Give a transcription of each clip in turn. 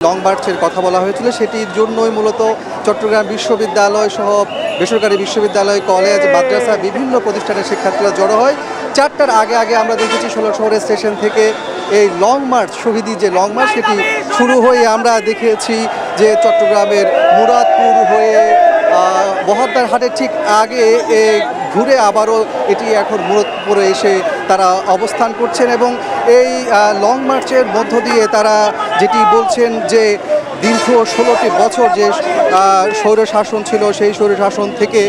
Long মার্চের কথা বলা হয়েছিল, সেটির জন্যই মূলত চট্টগ্রাম বিশ্ববিদ্যালয় সহ বেসরকারি বিশ্ববিদ্যালয়, কলেজ, মাদ্রাসা বিভিন্ন প্রতিষ্ঠানের শিক্ষার্থীরা জড়ো হয়। 4টার আগে আমরা দেখেছি 16 শহরের স্টেশন থেকে এই লং মার্চ, শহীদি যে লং মার্চ, সেটি শুরু হয়ে আমরা দেখেছি যে চট্টগ্রামের মুরাদপুর হয়ে বহদ্দার হাটের ঠিক আগে ঘুরে আবারও এটি এখন মুরাদপুরে এসে তারা অবস্থান করছেন এবং এই লং মার্চের মধ্য দিয়ে তারা যেটি বলছেন যে দীর্ঘ 16টি বছর যে স্বৈরশাসন ছিল, সেই স্বৈরশাসন থেকে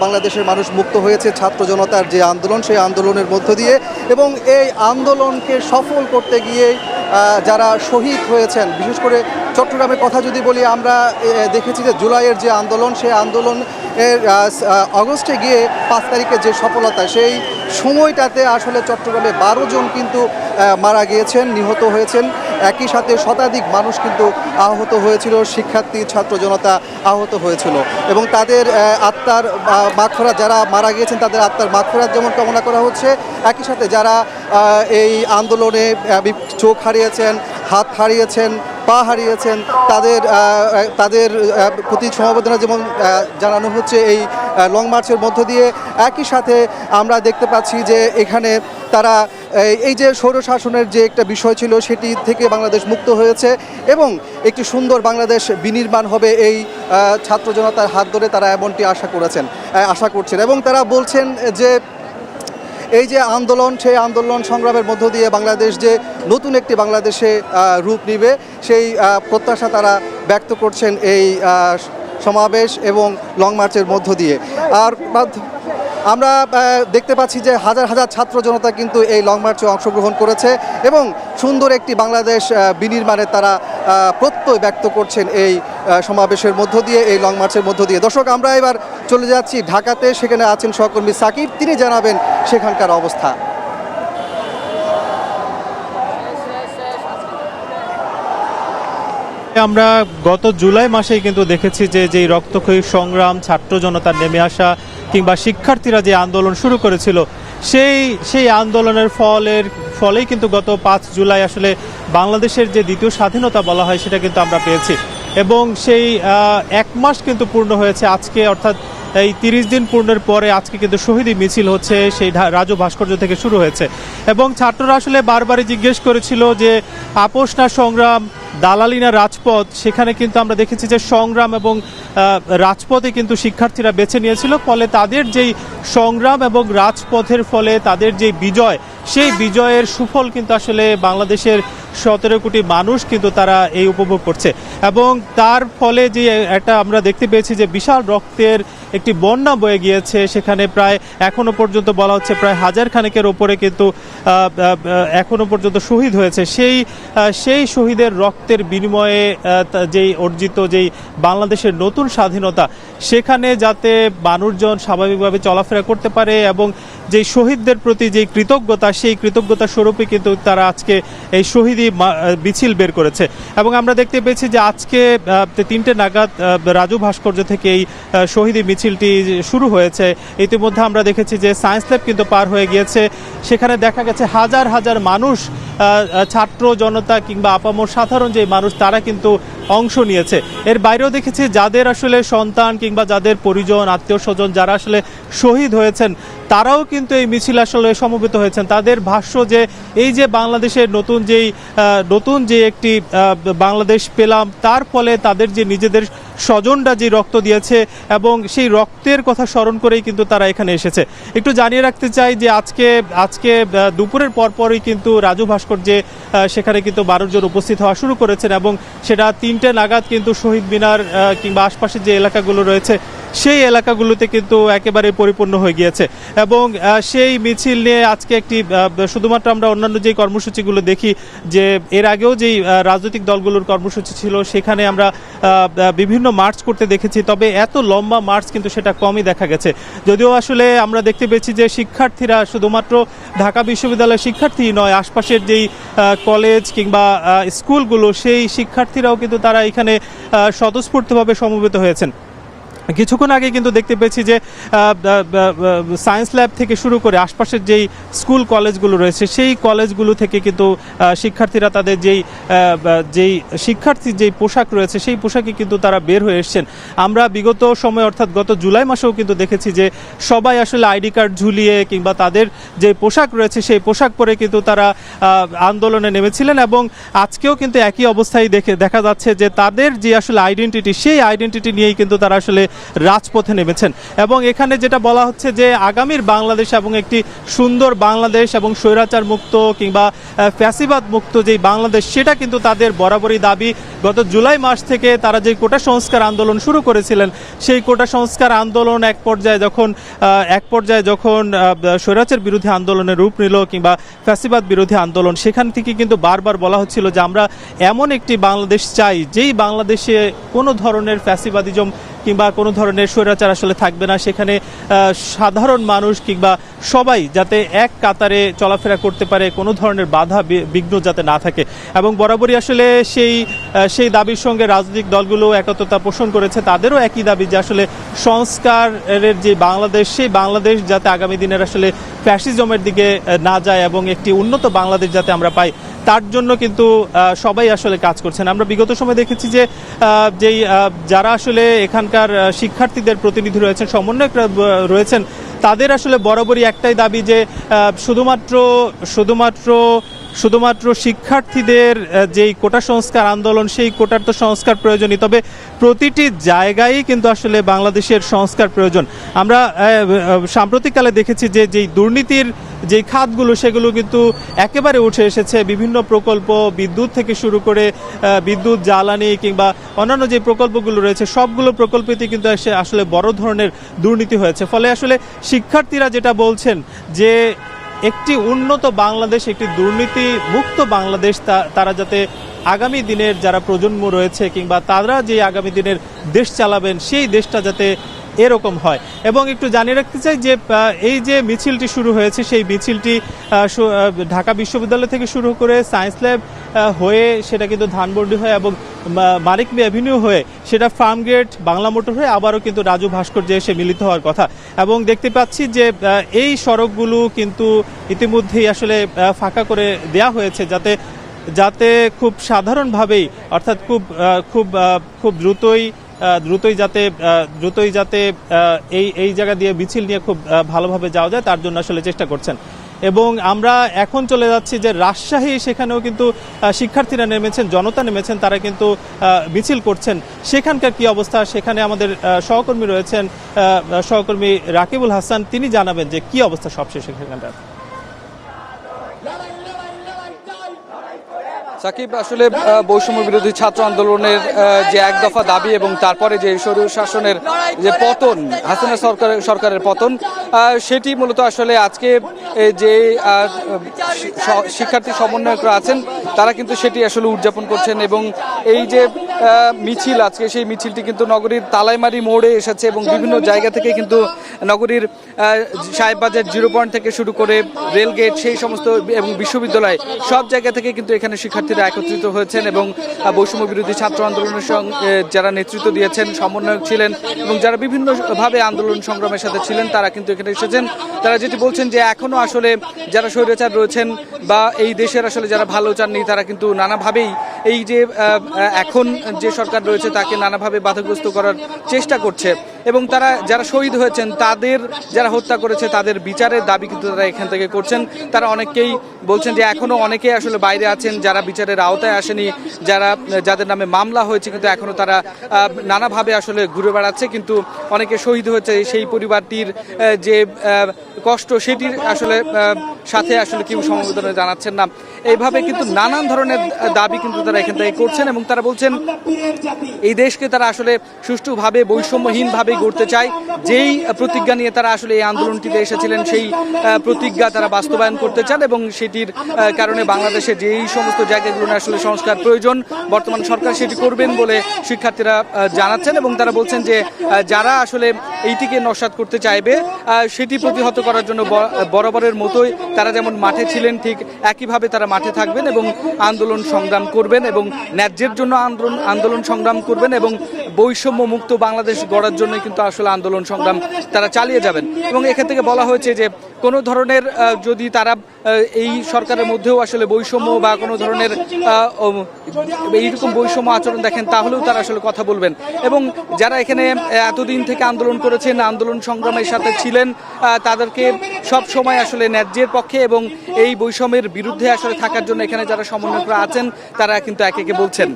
বাংলাদেশের মানুষ মুক্ত হয়েছে ছাত্র জনতার যে আন্দোলন, সেই আন্দোলনের মধ্য দিয়ে, এবং এই আন্দোলনকে সফল করতে গিয়ে যারা শহীদ হয়েছেন, বিশেষ করে চট্টগ্রামের কথা যদি বলি, আমরা দেখেছি যে জুলাইয়ের যে আন্দোলন, সেই আন্দোলন আগস্টে গিয়ে 5 তারিখের যে সফলতা, সেই সময়টাতে আসলে চট্টগ্রামে 12 জন কিন্তু মারা গিয়েছেন, নিহত হয়েছেন। একই সাথে শতাধিক মানুষ কিন্তু আহত হয়েছিল, শিক্ষার্থী, ছাত্র জনতা আহত হয়েছিল এবং তাদের আত্মার মাগফিরাত, যারা মারা গিয়েছেন তাদের আত্মার মাগফিরাত যেমন কামনা করা হচ্ছে, একই সাথে যারা এই আন্দোলনে চোখ হারিয়েছেন, হাত হারিয়েছেন, পা হারিয়েছেন, তাদের প্রতি সমবেদনা যেমন জানানো হচ্ছে এই লং মার্চের মধ্য দিয়ে। একই সাথে আমরা দেখতে পাচ্ছি যে এখানে তারা এই যে স্বৈরশাসনের যে একটা বিষয় ছিল, সেটি থেকে বাংলাদেশ মুক্ত হয়েছে এবং একটি সুন্দর বাংলাদেশ বিনির্মাণ হবে এই ছাত্র জনতার হাত ধরে, তারা এমনটি আশা করছেন এবং তারা বলছেন যে এই যে আন্দোলন, সেই আন্দোলন সংগ্রামের মধ্য দিয়ে বাংলাদেশ যে নতুন একটি বাংলাদেশে রূপ নেবে, সেই প্রত্যাশা তারা ব্যক্ত করছেন এই সমাবেশ এবং লং মার্চের মধ্য দিয়ে। আর আমরা দেখতে পাচ্ছি যে হাজার হাজার ছাত্র জনতা কিন্তু এই লং মার্চে অংশগ্রহণ করেছে এবং সুন্দর একটি বাংলাদেশ বিনির্মাণে তারা প্রত্যয় ব্যক্ত করছেন এই সমাবেশের মধ্য দিয়ে, এই লং মার্চের মধ্য দিয়ে। দর্শক, আমরা এবার চলে যাচ্ছি ঢাকাতে, সেখানে আছেন সহকর্মী সাকিব, তিনি জানাবেন সেখানকার অবস্থা। আমরা গত জুলাই মাসেই কিন্তু দেখেছি যে যেই রক্তক্ষয়ী সংগ্রাম, ছাত্র জনতার নেমে আসা কিংবা শিক্ষার্থীরা যে আন্দোলন শুরু করেছিল, সেই আন্দোলনের ফলেই কিন্তু গত 5 জুলাই আসলে বাংলাদেশের যে দ্বিতীয় স্বাধীনতা বলা হয় সেটা কিন্তু আমরা পেয়েছি এবং সেই 1 মাস কিন্তু পূর্ণ হয়েছে আজকে, অর্থাৎ এই 30 দিন পূর্ণের পরে আজকে কিন্তু শহীদি মিছিল হচ্ছে, সেই রাজু ভাস্কর্য থেকে শুরু হয়েছে এবং ছাত্ররা আসলে বারবারই জিজ্ঞেস করেছিল যে আপোষ না সংগ্রাম, দালালি না রাজপথ। সেখানে কিন্তু আমরা দেখেছি যে সংগ্রাম এবং রাজপথে কিন্তু শিক্ষার্থীরা বেছে নিয়েছিল, ফলে তাদের যেই সংগ্রাম এবং রাজপথের ফলে তাদের যে বিজয়, সেই বিজয়ের সুফল কিন্তু আসলে বাংলাদেশের 17 কোটি মানুষ কিন্তু তারা এই উপভোগ করছে এবং তার ফলে যে একটা আমরা দেখতে পেয়েছি যে বিশাল রক্তের একটি বন্যা বয়ে গিয়েছে। সেখানে প্রায় এখনো পর্যন্ত বলা হচ্ছে প্রায় 1000 খানেকের ওপরে কিন্তু এখনো পর্যন্ত শহীদ হয়েছে। সেই শহীদের রক্তের বিনিময়ে যেই অর্জিত যেই বাংলাদেশের নতুন স্বাধীনতা, সেখানে যাতে মানুষজন স্বাভাবিকভাবে চলাফেরা করতে পারে এবং যেই শহীদদের প্রতি যেই কৃতজ্ঞতা, সেই কৃতজ্ঞতা স্বরূপে কিন্তু তারা আজকে এই শহীদি মিছিল বের করেছে এবং আমরা দেখতে পেয়েছি যে আজকে 3টে নাগাদ রাজু ভাস্কর্য থেকে এই শহীদি মিছিলটি শুরু হয়েছে। ইতিমধ্যে আমরা দেখেছি যে সায়েন্স ল্যাব কিন্তু পার হয়ে গিয়েছে, সেখানে দেখা গেছে হাজার হাজার মানুষ, ছাত্র জনতা কিংবা আপামর সাধারণ যে মানুষ, তারা কিন্তু অংশ নিয়েছে। এর বাইরেও দেখেছি যাদের আসলে সন্তান কিংবা যাদের পরিজন, আত্মীয় স্বজন যারা আসলে শহীদ হয়েছেন, তারাও কিন্তু এই মিছিল আসলে সমবেত হয়েছেন। তাদের ভাষ্য যে এই যে বাংলাদেশের নতুন যে একটি বাংলাদেশ পেলাম, তার ফলে তাদের যে নিজেদের স্বজনরা যে রক্ত দিয়েছে এবং সেই রক্তের কথা স্মরণ করেই কিন্তু তারা এখানে এসেছে। একটু জানিয়ে রাখতে চাই যে আজকে দুপুরের পরপরই কিন্তু রাজু ভাস্কর্যে সেখানে কিন্তু 12 জন উপস্থিত হওয়া শুরু করেছেন এবং সেটা 3টে নাগাদ কিন্তু শহীদ মিনার কিংবা আশপাশের যে এলাকাগুলো রয়েছে, সেই এলাকাগুলোতে কিন্তু একেবারে পরিপূর্ণ হয়ে গিয়েছে এবং সেই মিছিল নিয়ে আজকে একটি শুধুমাত্র আমরা অন্যান্য যে কর্মসূচিগুলো দেখি, যে এর আগেও যেই রাজনৈতিক দলগুলোর কর্মসূচি ছিল, সেখানে আমরা বিভিন্ন মার্চ করতে দেখেছি, তবে এত লম্বা মার্চ কিন্তু সেটা কমই দেখা গেছে। যদিও আসলে আমরা দেখতে পেয়েছি যে শিক্ষার্থীরা শুধুমাত্র ঢাকা বিশ্ববিদ্যালয়ের শিক্ষার্থী নয়, আশপাশের যেই কলেজ কিংবা স্কুলগুলো, সেই শিক্ষার্থীরাও কিন্তু তারা এখানে স্বতঃস্ফূর্তভাবে সমবেত হয়েছেন কিছুক্ষণ আগে কিন্তু দেখতে পেয়েছি যে সায়েন্স ল্যাব থেকে শুরু করে আশপাশের যেই স্কুল কলেজগুলো রয়েছে সেই কলেজগুলো থেকে কিন্তু শিক্ষার্থীরা তাদের যেই শিক্ষার্থীর যেই পোশাক রয়েছে সেই পোশাকে কিন্তু তারা বের হয়ে এসেছেন। আমরা বিগত সময় অর্থাৎ গত জুলাই মাসেও কিন্তু দেখেছি যে সবাই আসলে আইডি কার্ড ঝুলিয়ে কিংবা তাদের যে পোশাক রয়েছে সেই পোশাক পরে কিন্তু তারা আন্দোলনে নেমেছিলেন, এবং আজকেও কিন্তু একই অবস্থায় দেখা যাচ্ছে যে তাদের যে আসলে আইডেন্টিটি সেই আইডেন্টিটি নিয়েই কিন্তু তারা আসলে রাজপথে নেমেছেন। এবং এখানে যেটা বলা হচ্ছে যে আগামীর বাংলাদেশ এবং একটি সুন্দর বাংলাদেশ এবং স্বৈরাচার মুক্ত কিংবা ফ্যাসিবাদ মুক্ত যেই বাংলাদেশ সেটা কিন্তু তাদের বরাবরই দাবি। গত জুলাই মাস থেকে তারা যে কোটা সংস্কার আন্দোলন শুরু করেছিলেন সেই কোটা সংস্কার আন্দোলন এক পর্যায়ে যখন স্বৈরাচার বিরোধী আন্দোলনের রূপ নিল কিংবা ফ্যাসিবাদ বিরোধী আন্দোলন, সেখান থেকে কিন্তু বারবার বলা হচ্ছিল যে আমরা এমন একটি বাংলাদেশ চাই যেই বাংলাদেশে কোনো ধরনের ফ্যাসিবাদিজম কিংবা কোনো ধরনের স্বৈরাচার আসলে থাকবে না, সেখানে সাধারণ মানুষ কিংবা সবাই যাতে এক কাতারে চলাফেরা করতে পারে, কোনো ধরনের বাধা বিঘ্ন যাতে না থাকে। এবং বরাবরই আসলে সেই দাবির সঙ্গে রাজনৈতিক দলগুলো একত্রতা পোষণ করেছে, তাদেরও একই দাবি যে আসলে সংস্কারের যে বাংলাদেশ সেই বাংলাদেশ যাতে আগামী দিনের আসলে ফ্যাসিজমের দিকে না যায় এবং একটি উন্নত বাংলাদেশ যাতে আমরা পাই, তার জন্য কিন্তু সবাই আসলে কাজ করছেন। আমরা বিগত সময় দেখেছি যে যারা আসলে এখানকার শিক্ষার্থীদের প্রতিনিধি রয়েছেন, সমন্বয়করা রয়েছেন, তাদের আসলে বরাবরই একটাই দাবি যে শুধুমাত্র শিক্ষার্থীদের যেই কোটা সংস্কার আন্দোলন সেই কোটার তো সংস্কার প্রয়োজনই, তবে প্রতিটি জায়গায় কিন্তু আসলে বাংলাদেশের সংস্কার প্রয়োজন। আমরা সাম্প্রতিককালে দেখেছি যে যেই দুর্নীতির যেই খাতগুলো সেগুলো কিন্তু একেবারে উঠে এসেছে। বিভিন্ন প্রকল্প, বিদ্যুৎ থেকে শুরু করে বিদ্যুৎ, জ্বালানি কিংবা অন্যান্য যে প্রকল্পগুলো রয়েছে সবগুলো প্রকল্পেতে কিন্তু আসলে বড় ধরনের দুর্নীতি হয়েছে। ফলে আসলে শিক্ষার্থীরা যেটা বলছেন যে একটি উন্নত বাংলাদেশ, একটি দুর্নীতি মুক্ত বাংলাদেশ তারা যাতে আগামী দিনের যারা প্রজন্ম রয়েছে কিংবা তারা যে আগামী দিনের দেশ চালাবেন সেই দেশটা যাতে এরকম হয়। এবং একটু জানিয়ে রাখতে চাই যে এই যে মিছিলটি শুরু হয়েছে সেই মিছিলটি ঢাকা বিশ্ববিদ্যালয় থেকে শুরু করে সায়েন্স ল্যাব হয়ে সেটা কিন্তু ধানমন্ডি হয়ে এবং মানিক মিয়া অ্যাভিনিউ হয়ে সেটা ফার্মগেট, বাংলা মোটর হয়ে আবারও কিন্তু রাজু ভাস্কর্যে এসে মিলিত হওয়ার কথা। এবং দেখতে পাচ্ছি যে এই সড়কগুলো কিন্তু ইতিমধ্যেই আসলে ফাঁকা করে দেয়া হয়েছে যাতে খুব সাধারণভাবেই অর্থাৎ খুব দ্রুতই যাতে এই জায়গা দিয়ে মিছিল নিয়ে খুব ভালোভাবে যাওয়া যায় তার জন্য আসলে চেষ্টা করছেন। এবং আমরা এখন চলে যাচ্ছি যে রাজশাহী, সেখানেও কিন্তু শিক্ষার্থীরা নেমেছেন, জনতা নেমেছেন, তারা কিন্তু মিছিল করছেন। সেখানকার কি অবস্থা, সেখানে আমাদের সহকর্মী রয়েছেন, সহকর্মী রাকিবুল হাসান, তিনি জানাবেন যে কি অবস্থা সবশেষে সেখানটার। সাকিব, আসলে বৈষম্য বিরোধী ছাত্র আন্দোলনের যে এক দফা দাবি এবং তারপরে যে স্বৈর শাসনের যে পতন, হাসিনা সরকারের পতন, সেটি মূলত আসলে আজকে যে শিক্ষার্থী সমন্বয়করা আছেন তারা কিন্তু সেটি আসলে উদযাপন করছেন। এবং এই যে মিছিল আজকে, সেই মিছিলটি কিন্তু নগরীর তালাইমারি মোড়ে এসেছে এবং বিভিন্ন জায়গা থেকে কিন্তু নগরীর সাহেববাজার 0 পয়েন্ট থেকে শুরু করে রেলগেট, সেই সমস্ত এবং বিশ্ববিদ্যালয় সব জায়গা থেকে কিন্তু এখানে শিক্ষার্থীরা একত্রিত হয়েছেন এবং বৈষম্য বিরোধী ছাত্র আন্দোলনের সঙ্গে যারা নেতৃত্ব দিয়েছেন, সমন্বয়ক ছিলেন এবং যারা বিভিন্নভাবে আন্দোলন সংগ্রামের সাথে ছিলেন তারা কিন্তু এখানে এসেছেন। তারা যেটি বলছেন যে এখনো আসলে যারা স্বৈরাচার রয়েছেন বা এই দেশের আসলে যারা ভালো চাননি তারা কিন্তু নানাভাবেই এই যে এখন যে সরকার রয়েছে তাকে নানাভাবে বাধাগ্রস্ত করার চেষ্টা করছে এবং তারা যারা শহীদ হয়েছেন তাদের যারা হত্যা করেছে তাদের বিচারের দাবি কিন্তু তারা এখান থেকে করছেন। তারা অনেকেই বলছেন যে এখনো অনেকেই আসলে বাইরে আছেন যারা বিচারের আওতায় আসেনি, যাদের নামে মামলা হয়েছে কিন্তু এখনো তারা নানাভাবে আসলে ঘুরে বেড়াচ্ছে, কিন্তু অনেকে শহীদ হয়েছে সেই পরিবারটির যে কষ্ট সেটির আসলে সাথে আসলে কেউ সমবেদনা জানাচ্ছেন না। এইভাবে কিন্তু নানান ধরনের দাবি কিন্তু তারা এখান থেকে করছেন এবং তারা বলছেন এই দেশকে তারা আসলে সুষ্ঠুভাবে বৈষম্যহীনভাবে গড়তে চায়। যেই প্রতিজ্ঞা নিয়ে তারা আসলে এই আন্দোলনটিতে এসেছিলেন সেই প্রতিজ্ঞা তারা বাস্তবায়ন করতে চান এবং সেটির কারণে বাংলাদেশে যেই সমস্ত জায়গাগুলো আসলে সংস্কার প্রয়োজন বর্তমান সরকার সেটি করবেন বলে শিক্ষার্থীরা জানাচ্ছেন এবং তারা বলছেন যে যারা আসলে এইটিকে নস্যাৎ করতে চাইবে সেটি প্রতিহত করার জন্য বরাবরের মতোই তারা যেমন মাঠে ছিলেন ঠিক একইভাবে তারা মাঠে থাকবেন এবং আন্দোলন সংগ্রাম করবেন এবং ন্যায্যের জন্য আন্দোলন সংগ্রাম করবেন এবং বৈষম্য মুক্ত বাংলাদেশ গড়ার জন্য কিন্তু আসলে আন্দোলন সংগ্রাম তারা চালিয়ে যাবেন। এবং এখান থেকে বলা হয়েছে যে কোনো ধরনের যদি তারা এই সরকারের মধ্যেও আসলে বৈষম্য বা কোনো ধরনের এইরকম বৈষম্য আচরণ দেখেন তাহলেও তারা আসলে কথা বলবেন। এবং যারা এখানে এতদিন থেকে আন্দোলন করেছেন, আন্দোলন সংগ্রামের সাথে ছিলেন, তাদেরকে সব সময় আসলে ন্যায্যের পক্ষে এবং এই বৈষম্যের বিরুদ্ধে আসলে থাকার জন্য এখানে যারা সমন্বয়করা আছেন তারা কিন্তু একে একে বলছেন।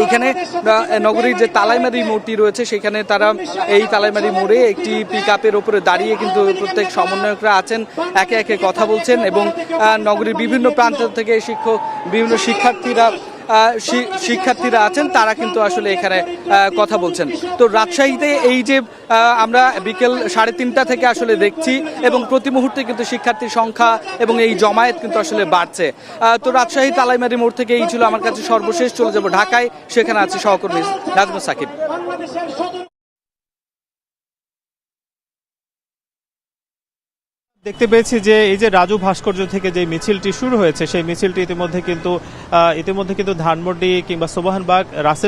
এখানে নগরীর যে তালাইমারি মোড়টি রয়েছে সেখানে তারা এই তালাইমারি মোড়ে একটি পিক আপের ওপরে দাঁড়িয়ে কিন্তু প্রত্যেক সমন্বয়করা আছেন, একে একে কথা বলছেন এবং নগরীর বিভিন্ন প্রান্ত থেকে বিভিন্ন শিক্ষার্থীরা আছেন তারা কিন্তু আসলে এখানে কথা বলছেন। তো রাজশাহীতে এই যে আমরা বিকেল 3:30 থেকে আসলে দেখছি এবং প্রতি মুহূর্তে কিন্তু শিক্ষার্থীর সংখ্যা এবং এই জমায়েত কিন্তু আসলে বাড়ছে। তো রাজশাহী তালাইমারি মোড় থেকে এই ছিল আমার কাছে সর্বশেষ। চলে যাব ঢাকায়, সেখানে আছে সহকর্মী নাজমুল সাকিব। দেখতে পেয়েছি যে এই যে রাজু ভাস্কর্য থেকে যে মিছিলটি শুরু হয়েছে সেই মিছিলটি ইতিমধ্যে কিন্তু ধানমন্ডি কিংবা সোবহানবাগ রাসেল